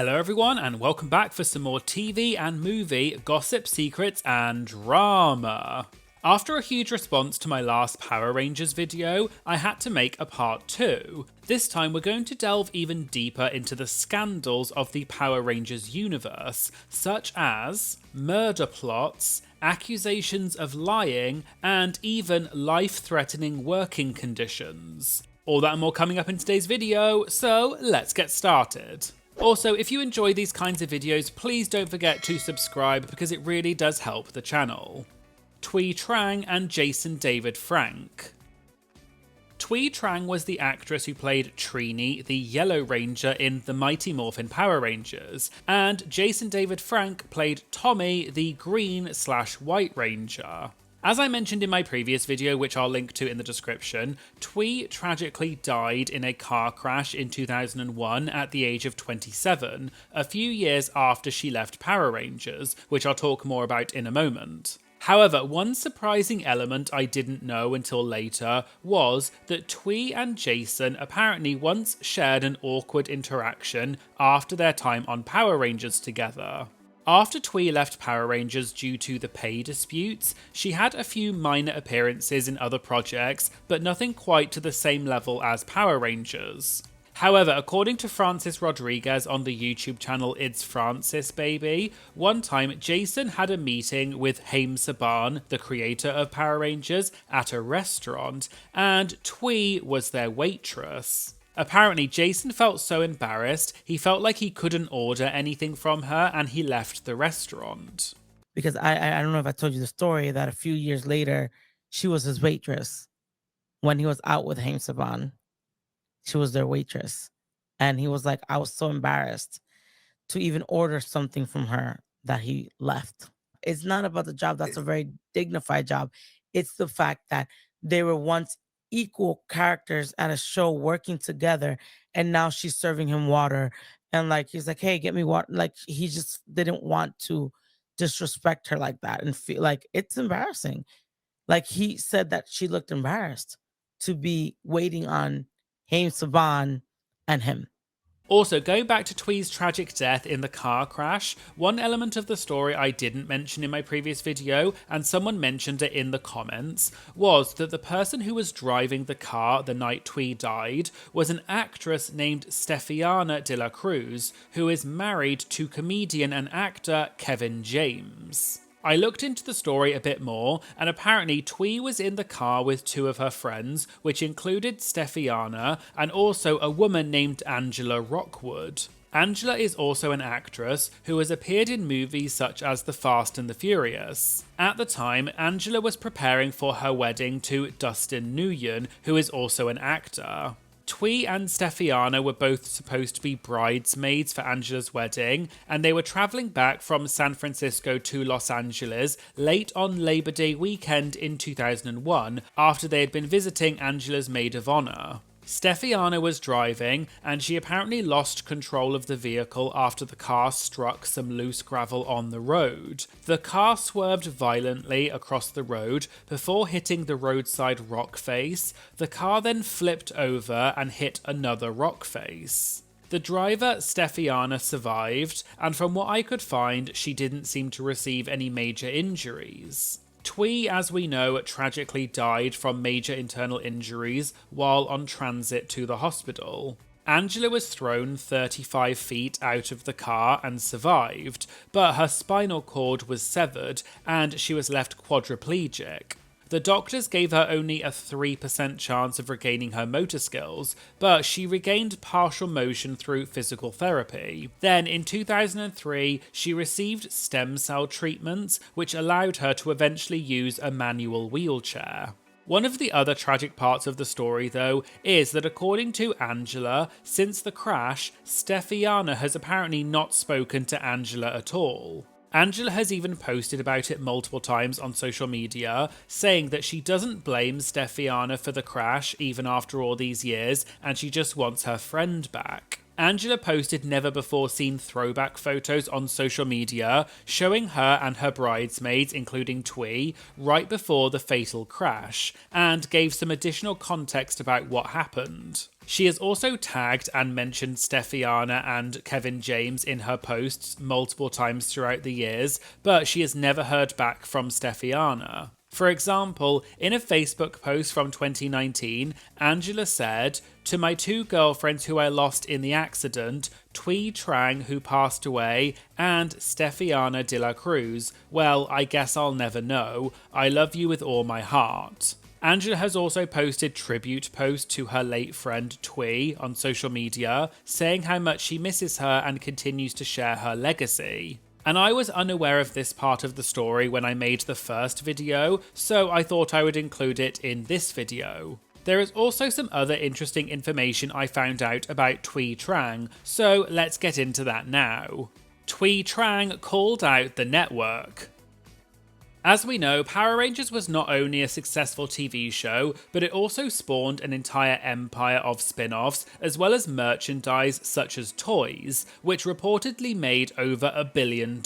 Hello everyone and welcome back for some more TV and movie gossip, secrets and drama. After a huge response to my last Power Rangers video, I had to make a part 2. This time we're going to delve even deeper into the scandals of the Power Rangers universe, such as murder plots, accusations of lying, and even life-threatening working conditions. All that and more coming up in today's video, so let's get started. Also, if you enjoy these kinds of videos, please don't forget to subscribe because it really does help the channel. Thuy Thrang and Jason David Frank. Thuy Thrang was the actress who played Trini, the Yellow Ranger in the Mighty Morphin Power Rangers, and Jason David Frank played Tommy, the Green/White Ranger. As I mentioned in my previous video, which I'll link to in the description, Thuy tragically died in a car crash in 2001 at the age of 27, a few years after she left Power Rangers, which I'll talk more about in a moment. However, one surprising element I didn't know until later was that Thuy and Jason apparently once shared an awkward interaction after their time on Power Rangers together. After Thuy left Power Rangers due to the pay disputes, she had a few minor appearances in other projects, but nothing quite to the same level as Power Rangers. However, according to Francis Rodriguez on the YouTube channel It's Francis Baby, one time Jason had a meeting with Haim Saban, the creator of Power Rangers, at a restaurant, and Thuy was their waitress. Apparently, Jason felt so embarrassed, he felt like he couldn't order anything from her and he left the restaurant. Because I don't know if I told you the story that a few years later, she was his waitress. When he was out with Haim Saban, she was their waitress. And he was like, I was so embarrassed to even order something from her that he left. It's not about the job. That's a very dignified job. It's the fact that they were once equal characters at a show working together, and now she's serving him water. And like, he's like, hey, get me water. Like, he just didn't want to disrespect her like that and feel like it's embarrassing. Like, he said that she looked embarrassed to be waiting on Haim Saban and him. Also, going back to Thuy's tragic death in the car crash, one element of the story I didn't mention in my previous video, and someone mentioned it in the comments, was that the person who was driving the car the night Thuy died was an actress named Steffiana de la Cruz, who is married to comedian and actor Kevin James. I looked into the story a bit more, and apparently Thuy was in the car with two of her friends, which included Steffiana and also a woman named Angela Rockwood. Angela is also an actress who has appeared in movies such as The Fast and the Furious. At the time, Angela was preparing for her wedding to Dustin Nguyen, who is also an actor. Thuy and Steffiana were both supposed to be bridesmaids for Angela's wedding, and they were travelling back from San Francisco to Los Angeles late on Labor Day weekend in 2001 after they had been visiting Angela's maid of honour. Steffiana was driving, and she apparently lost control of the vehicle after the car struck some loose gravel on the road. The car swerved violently across the road before hitting the roadside rock face. The car then flipped over and hit another rock face. The driver, Steffiana, survived, and from what I could find, she didn't seem to receive any major injuries. Thuy, as we know, tragically died from major internal injuries while on transit to the hospital. Angela was thrown 35 feet out of the car and survived, but her spinal cord was severed and she was left quadriplegic. The doctors gave her only a 3% chance of regaining her motor skills, but she regained partial motion through physical therapy. Then, in 2003, she received stem cell treatments, which allowed her to eventually use a manual wheelchair. One of the other tragic parts of the story, though, is that according to Angela, since the crash, Steffiana has apparently not spoken to Angela at all. Angela has even posted about it multiple times on social media, saying that she doesn't blame Steffiana for the crash even after all these years, and she just wants her friend back. Angela posted never-before-seen throwback photos on social media showing her and her bridesmaids, including Thuy, right before the fatal crash, and gave some additional context about what happened. She has also tagged and mentioned Steffiana and Kevin James in her posts multiple times throughout the years, but she has never heard back from Steffiana. For example, in a Facebook post from 2019, Angela said, "To my two girlfriends who I lost in the accident, Thuy Thrang, who passed away, and Steffiana de la Cruz, well, I guess I'll never know. I love you with all my heart." Angela has also posted tribute posts to her late friend Thuy on social media, saying how much she misses her and continues to share her legacy. And I was unaware of this part of the story when I made the first video, so I thought I would include it in this video. There is also some other interesting information I found out about Thuy Thrang, so let's get into that now. Thuy Thrang called out the network. As we know, Power Rangers was not only a successful TV show, but it also spawned an entire empire of spin-offs, as well as merchandise such as toys, which reportedly made over $1 billion.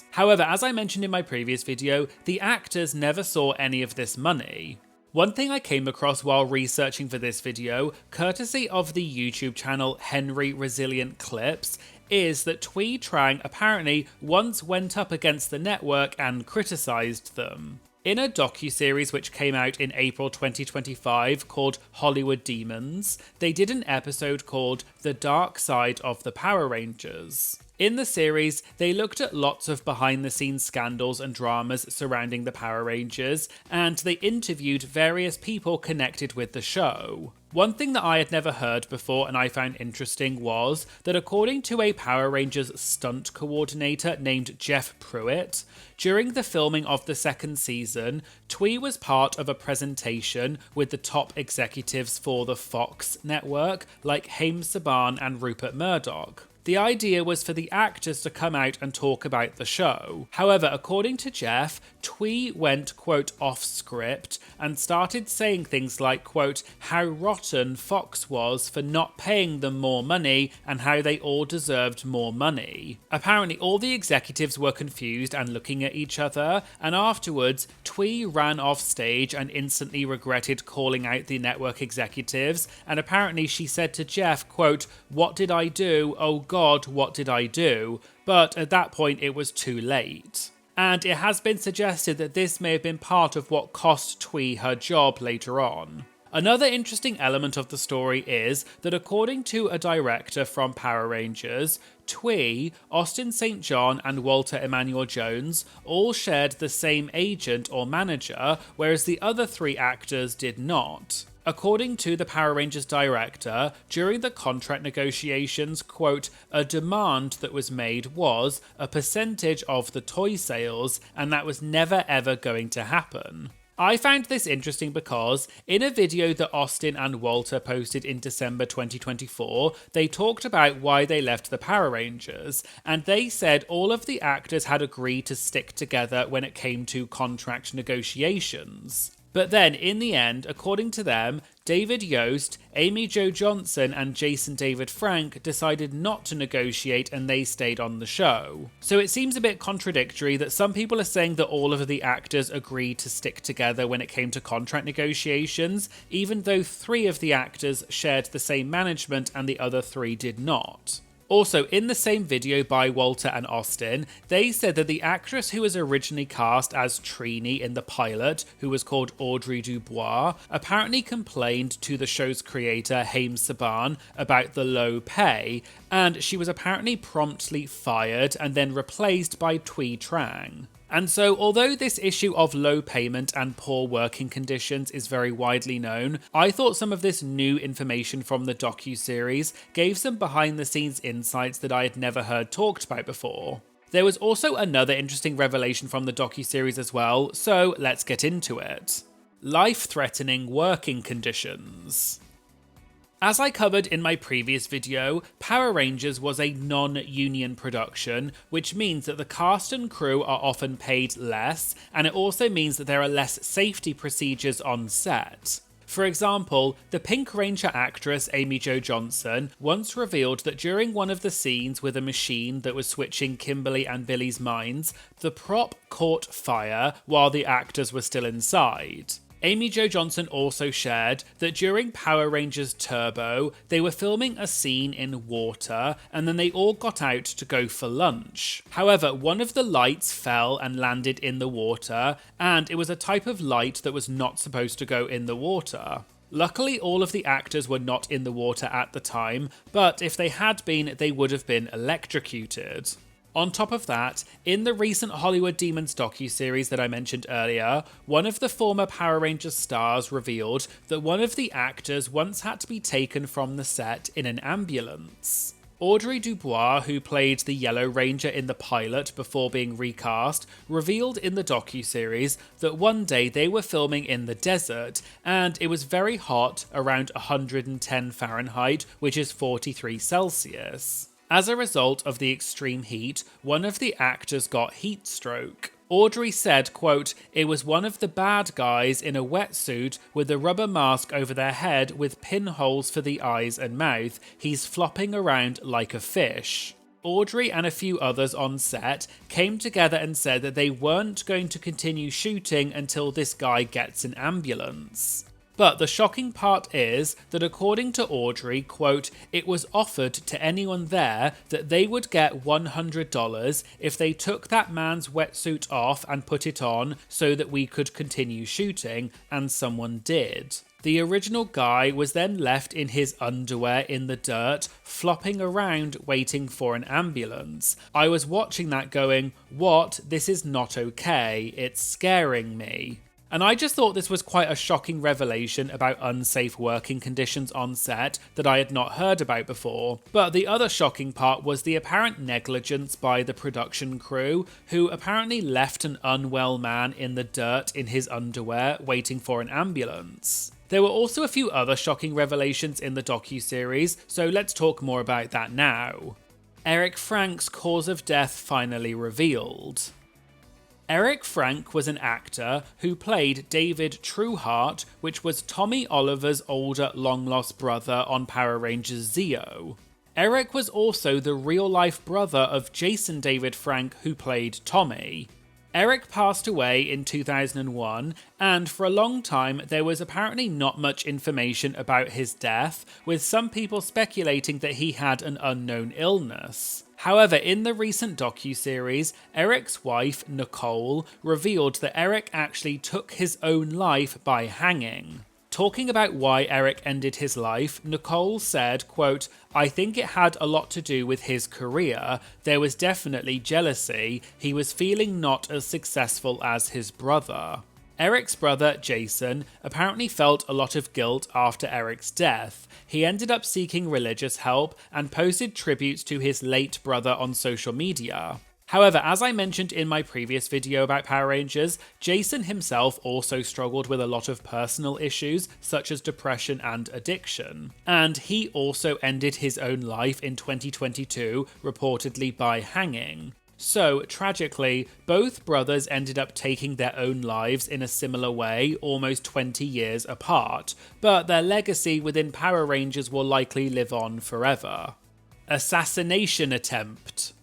However, as I mentioned in my previous video, the actors never saw any of this money. One thing I came across while researching for this video, courtesy of the YouTube channel Henry Resilient Clips, is that Thuy Thrang apparently once went up against the network and criticised them. In a docuseries which came out in April 2025 called Hollywood Demons, they did an episode called The Dark Side of the Power Rangers. In the series, they looked at lots of behind-the-scenes scandals and dramas surrounding the Power Rangers, and they interviewed various people connected with the show. One thing that I had never heard before and I found interesting was that according to a Power Rangers stunt coordinator named Jeff Pruitt, during the filming of the second season, Thuy was part of a presentation with the top executives for the Fox network like Haim Saban and Rupert Murdoch. The idea was for the actors to come out and talk about the show. However, according to Jeff, Thuy went, quote, off script and started saying things like, quote, how rotten Fox was for not paying them more money and how they all deserved more money. Apparently, all the executives were confused and looking at each other, and afterwards, Thuy ran off stage and instantly regretted calling out the network executives, and apparently she said to Jeff, quote, what did I do? Oh God, what did I do? But at that point, it was too late. And it has been suggested that this may have been part of what cost Thuy her job later on. Another interesting element of the story is that according to a director from Power Rangers, Thuy, Austin St. John and Walter Emmanuel Jones all shared the same agent or manager, whereas the other three actors did not. According to the Power Rangers director, during the contract negotiations, quote, a demand that was made was a percentage of the toy sales, and that was never ever going to happen. I found this interesting because, in a video that Austin and Walter posted in December 2024, they talked about why they left the Power Rangers, and they said all of the actors had agreed to stick together when it came to contract negotiations. But then, in the end, according to them, David Yost, Amy Jo Johnson and Jason David Frank decided not to negotiate and they stayed on the show. So it seems a bit contradictory that some people are saying that all of the actors agreed to stick together when it came to contract negotiations, even though 3 of the actors shared the same management and the other 3 did not. Also, in the same video by Walter and Austin, they said that the actress who was originally cast as Trini in the pilot, who was called Audrey Dubois, apparently complained to the show's creator, Haim Saban, about the low pay, and she was apparently promptly fired and then replaced by Thuy Thrang. And so, although this issue of low payment and poor working conditions is very widely known, I thought some of this new information from the docuseries gave some behind-the-scenes insights that I had never heard talked about before. There was also another interesting revelation from the docuseries as well, so let's get into it. Life-threatening working conditions. As I covered in my previous video, Power Rangers was a non-union production, which means that the cast and crew are often paid less, and it also means that there are less safety procedures on set. For example, the Pink Ranger actress Amy Jo Johnson once revealed that during one of the scenes with a machine that was switching Kimberly and Billy's minds, the prop caught fire while the actors were still inside. Amy Jo Johnson also shared that during Power Rangers Turbo, they were filming a scene in water and then they all got out to go for lunch. However, one of the lights fell and landed in the water, and it was a type of light that was not supposed to go in the water. Luckily, all of the actors were not in the water at the time, but if they had been, they would have been electrocuted. On top of that, in the recent Hollywood Demons docuseries that I mentioned earlier, one of the former Power Rangers stars revealed that one of the actors once had to be taken from the set in an ambulance. Audrey Dubois, who played the Yellow Ranger in the pilot before being recast, revealed in the docuseries that one day they were filming in the desert, and it was very hot, around 110 Fahrenheit, which is 43 Celsius. As a result of the extreme heat, one of the actors got heat stroke. Audrey said, quote, "It was one of the bad guys in a wetsuit with a rubber mask over their head with pinholes for the eyes and mouth. He's flopping around like a fish." Audrey and a few others on set came together and said that they weren't going to continue shooting until this guy gets an ambulance. But the shocking part is that according to Audrey, quote, "It was offered to anyone there that they would get $100 if they took that man's wetsuit off and put it on so that we could continue shooting, and someone did." The original guy was then left in his underwear in the dirt, flopping around waiting for an ambulance. I was watching that going, what? This is not okay. It's scaring me. And I just thought this was quite a shocking revelation about unsafe working conditions on set that I had not heard about before. But the other shocking part was the apparent negligence by the production crew, who apparently left an unwell man in the dirt in his underwear waiting for an ambulance. There were also a few other shocking revelations in the docuseries, so let's talk more about that now. Erik Frank's cause of death finally revealed. Erik Frank was an actor who played David Trueheart, which was Tommy Oliver's older long-lost brother on Power Rangers Zeo. Erik was also the real-life brother of Jason David Frank, who played Tommy. Erik passed away in 2001, and for a long time there was apparently not much information about his death, with some people speculating that he had an unknown illness. However, in the recent docuseries, Erik's wife, Nicole, revealed that Erik actually took his own life by hanging. Talking about why Erik ended his life, Nicole said, quote, "I think it had a lot to do with his career. There was definitely jealousy. He was feeling not as successful as his brother." Erik's brother, Jason, apparently felt a lot of guilt after Erik's death. He ended up seeking religious help and posted tributes to his late brother on social media. However, as I mentioned in my previous video about Power Rangers, Jason himself also struggled with a lot of personal issues, such as depression and addiction. And he also ended his own life in 2022, reportedly by hanging. So, tragically, both brothers ended up taking their own lives in a similar way, almost 20 years apart, but their legacy within Power Rangers will likely live on forever. Assassination attempt.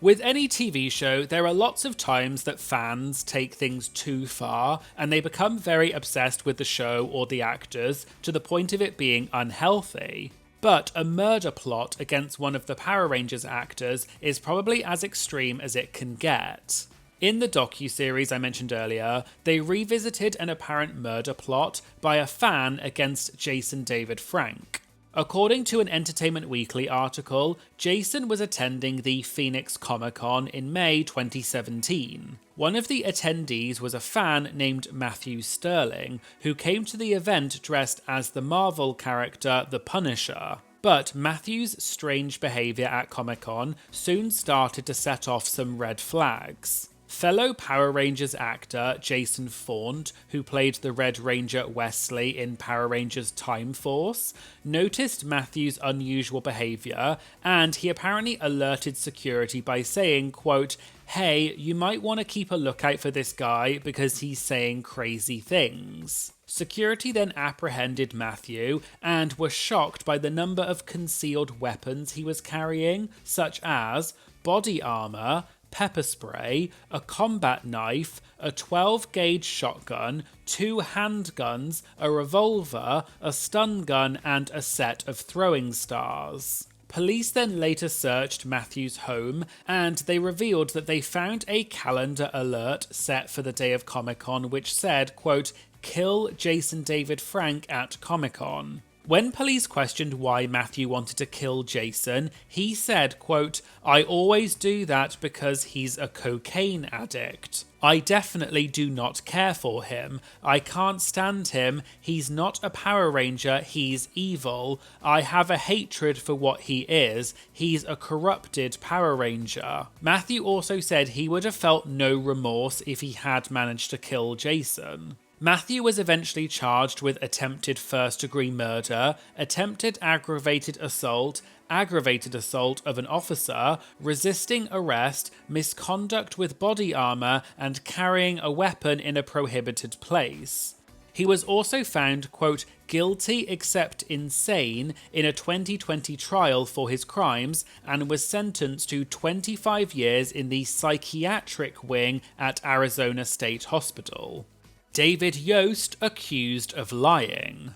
With any TV show, there are lots of times that fans take things too far, and they become very obsessed with the show or the actors, to the point of it being unhealthy. But a murder plot against one of the Power Rangers actors is probably as extreme as it can get. In the docuseries I mentioned earlier, they revisited an apparent murder plot by a fan against Jason David Frank. According to an Entertainment Weekly article, Jason was attending the Phoenix Comic-Con in May 2017. One of the attendees was a fan named Matthew Sterling, who came to the event dressed as the Marvel character The Punisher. But Matthew's strange behaviour at Comic-Con soon started to set off some red flags. Fellow Power Rangers actor Jason Faunt, who played the Red Ranger Wesley in Power Rangers Time Force, noticed Matthew's unusual behaviour, and he apparently alerted security by saying, quote, "Hey, you might want to keep a lookout for this guy because he's saying crazy things." Security then apprehended Matthew and were shocked by the number of concealed weapons he was carrying, such as body armor, pepper spray, a combat knife, a 12-gauge shotgun, 2 handguns, a revolver, a stun gun, and a set of throwing stars. Police then later searched Matthew's home, and they revealed that they found a calendar alert set for the day of Comic-Con which said, quote, "Kill Jason David Frank at Comic-Con." When police questioned why Matthew wanted to kill Jason, he said, quote, "I always do that because he's a cocaine addict. I definitely do not care for him. I can't stand him. He's not a Power Ranger. He's evil. I have a hatred for what he is. He's a corrupted Power Ranger." Matthew also said he would have felt no remorse if he had managed to kill Jason. Matthew was eventually charged with attempted first-degree murder, attempted aggravated assault of an officer, resisting arrest, misconduct with body armor, and carrying a weapon in a prohibited place. He was also found, quote, "guilty except insane" in a 2020 trial for his crimes and was sentenced to 25 years in the psychiatric wing at Arizona State Hospital. David Yost accused of lying.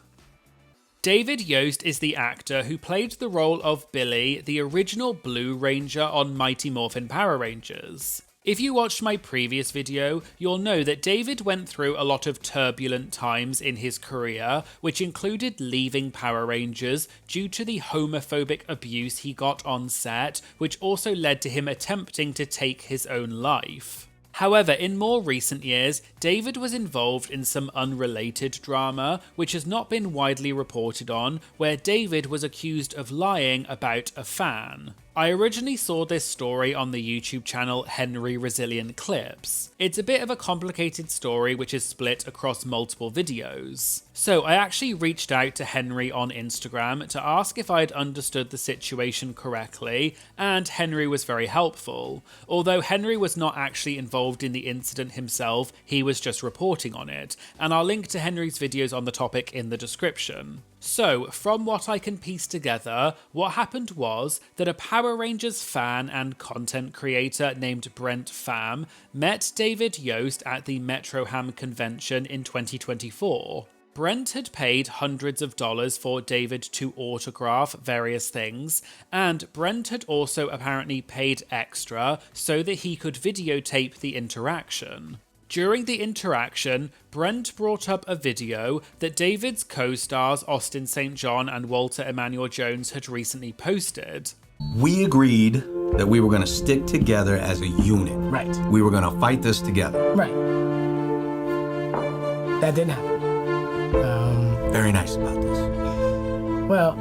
David Yost is the actor who played the role of Billy, the original Blue Ranger on Mighty Morphin Power Rangers. If you watched my previous video, you'll know that David went through a lot of turbulent times in his career, which included leaving Power Rangers due to the homophobic abuse he got on set, which also led to him attempting to take his own life. However, in more recent years, David was involved in some unrelated drama, which has not been widely reported on, where David was accused of lying about a fan. I originally saw this story on the YouTube channel Henry Resilient Clips. It's a bit of a complicated story which is split across multiple videos. So I actually reached out to Henry on Instagram to ask if I'd understood the situation correctly, and Henry was very helpful. Although Henry was not actually involved in the incident himself, he was just reporting on it, and I'll link to Henry's videos on the topic in the description. So, from what I can piece together, what happened was that a Power Rangers fan and content creator named Brent Pham met David Yost at the Metroham convention in 2024. Brent had paid hundreds of dollars for David to autograph various things, and Brent had also apparently paid extra so that he could videotape the interaction. During the interaction, Brent brought up a video that David's co-stars Austin St. John and Walter Emmanuel Jones had recently posted. We agreed that we were going to stick together as a unit. Right. We were going to fight this together. Right. That didn't happen. Very nice about this. Well,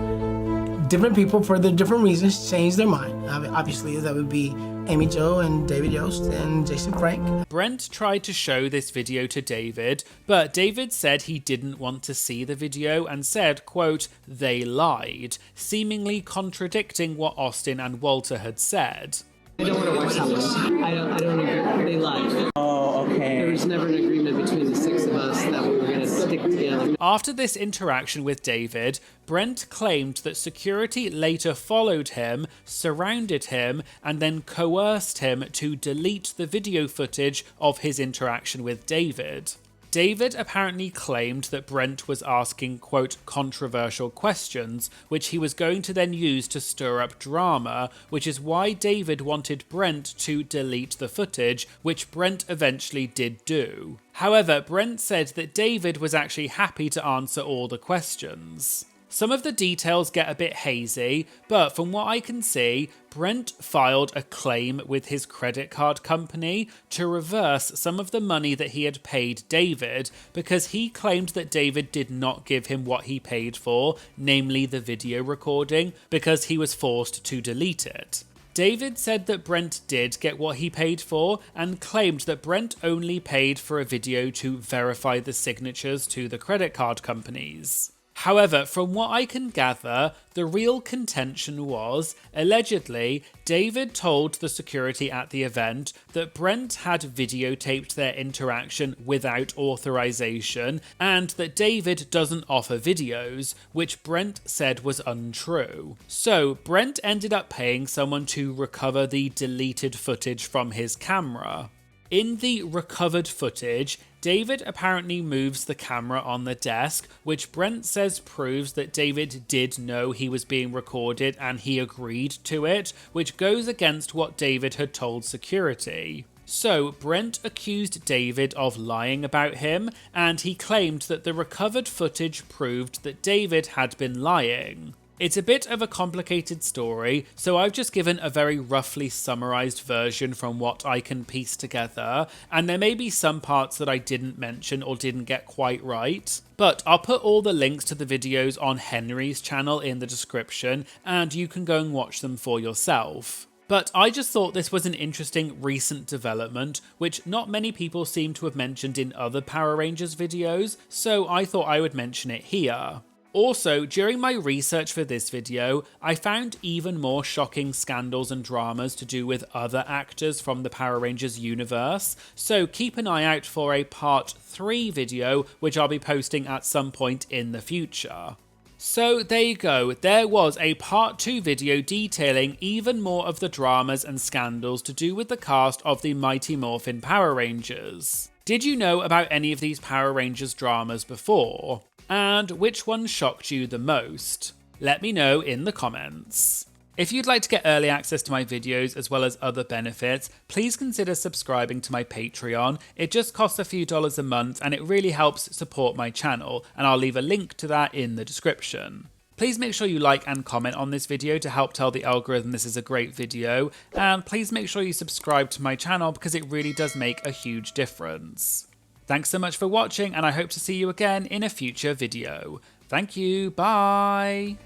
different people for the different reasons changed their mind. Obviously, that would be Amy Jo and David Yost and Jason Frank. Brent tried to show this video to David, but David said he didn't want to see the video and said, quote, "they lied," seemingly contradicting what Austin and Walter had said. I don't want to watch that one. I don't agree. They lied. Oh, okay. There was never an agreement between the six of us that we were going to stick together. After this interaction with David, Brent claimed that security later followed him, surrounded him, and then coerced him to delete the video footage of his interaction with David. David apparently claimed that Brent was asking, quote, controversial questions, which he was going to then use to stir up drama, which is why David wanted Brent to delete the footage, which Brent eventually did do. However, Brent said that David was actually happy to answer all the questions. Some of the details get a bit hazy, but from what I can see, Brent filed a claim with his credit card company to reverse some of the money that he had paid David because he claimed that David did not give him what he paid for, namely the video recording, because he was forced to delete it. David said that Brent did get what he paid for and claimed that Brent only paid for a video to verify the signatures to the credit card companies. However, from what I can gather, the real contention was, allegedly, David told the security at the event that Brent had videotaped their interaction without authorization, and that David doesn't offer videos, which Brent said was untrue. So, Brent ended up paying someone to recover the deleted footage from his camera. In the recovered footage, David apparently moves the camera on the desk, which Brent says proves that David did know he was being recorded and he agreed to it, which goes against what David had told security. So, Brent accused David of lying about him, and he claimed that the recovered footage proved that David had been lying. It's a bit of a complicated story, so I've just given a very roughly summarized version from what I can piece together, and there may be some parts that I didn't mention or didn't get quite right. But I'll put all the links to the videos on Henry's channel in the description, and you can go and watch them for yourself. But I just thought this was an interesting recent development, which not many people seem to have mentioned in other Power Rangers videos, so I thought I would mention it here. Also, during my research for this video, I found even more shocking scandals and dramas to do with other actors from the Power Rangers universe, so keep an eye out for a part 3 video, which I'll be posting at some point in the future. So there you go, there was a part 2 video detailing even more of the dramas and scandals to do with the cast of the Mighty Morphin Power Rangers. Did you know about any of these Power Rangers dramas before? And which one shocked you the most? Let me know in the comments. If you'd like to get early access to my videos as well as other benefits, please consider subscribing to my Patreon. It just costs a few dollars a month and it really helps support my channel, and I'll leave a link to that in the description. Please make sure you like and comment on this video to help tell the algorithm this is a great video, and please make sure you subscribe to my channel because it really does make a huge difference. Thanks so much for watching, and I hope to see you again in a future video. Thank you, bye!